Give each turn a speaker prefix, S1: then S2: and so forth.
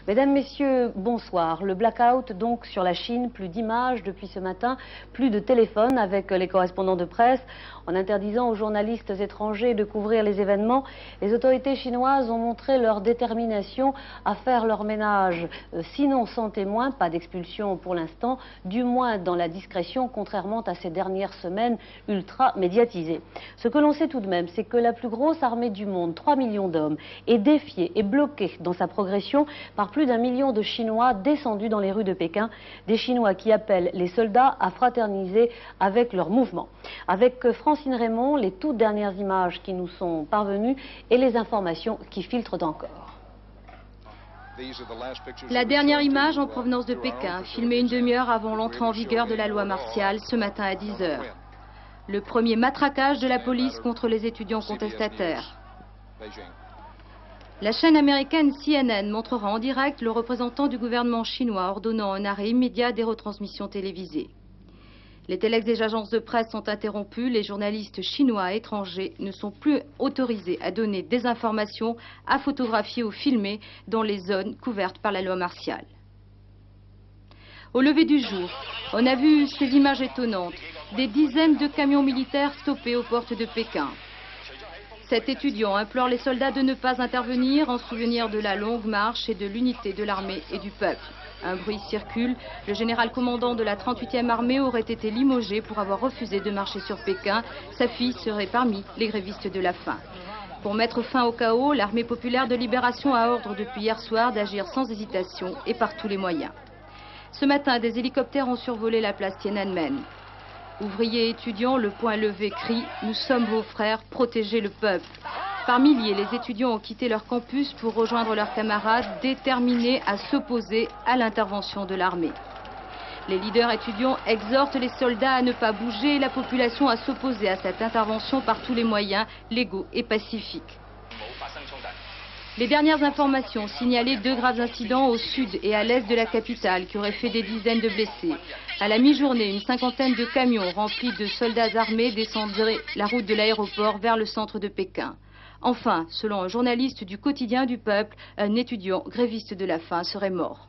S1: Mesdames, Messieurs, bonsoir. Le blackout donc sur la Chine, plus d'images depuis ce matin, plus de téléphones avec les correspondants de presse. En interdisant aux journalistes étrangers de couvrir les événements, les autorités chinoises ont montré leur détermination à faire leur ménage. Sinon sans témoins, pas d'expulsion pour l'instant, du moins dans la discrétion, contrairement à ces dernières semaines ultra médiatisées. Ce que l'on sait tout de même, c'est que la plus grosse armée du monde, 3 millions d'hommes, est défiée et bloquée dans sa progression par plus d'1 million de Chinois descendus dans les rues de Pékin, des Chinois qui appellent les soldats à fraterniser avec leur mouvement. Avec Francine Raymond, les toutes dernières images qui nous sont parvenues et les informations qui filtrent encore.
S2: La dernière image en provenance de Pékin, filmée une demi-heure avant l'entrée en vigueur de la loi martiale, ce matin à 10 h. Le premier matraquage de la police contre les étudiants contestataires. La chaîne américaine CNN montrera en direct le représentant du gouvernement chinois ordonnant un arrêt immédiat des retransmissions télévisées. Les téléx des agences de presse sont interrompues, les journalistes chinois étrangers ne sont plus autorisés à donner des informations, à photographier ou filmer dans les zones couvertes par la loi martiale. Au lever du jour, on a vu ces images étonnantes, des dizaines de camions militaires stoppés aux portes de Pékin. Cet étudiant implore les soldats de ne pas intervenir en souvenir de la longue marche et de l'unité de l'armée et du peuple. Un bruit circule, le général commandant de la 38e armée aurait été limogé pour avoir refusé de marcher sur Pékin. Sa fille serait parmi les grévistes de la faim. Pour mettre fin au chaos, l'armée populaire de libération a ordre depuis hier soir d'agir sans hésitation et par tous les moyens. Ce matin, des hélicoptères ont survolé la place Tiananmen. Ouvriers et étudiants, le poing levé, crient « Nous sommes vos frères, protégez le peuple ». Par milliers, les étudiants ont quitté leur campus pour rejoindre leurs camarades déterminés à s'opposer à l'intervention de l'armée. Les leaders étudiants exhortent les soldats à ne pas bouger et la population à s'opposer à cette intervention par tous les moyens légaux et pacifiques. Les dernières informations signalaient 2 graves incidents au sud et à l'est de la capitale qui auraient fait des dizaines de blessés. À la mi-journée, une cinquantaine de camions remplis de soldats armés descendraient la route de l'aéroport vers le centre de Pékin. Enfin, selon un journaliste du quotidien du peuple, un étudiant gréviste de la faim serait mort.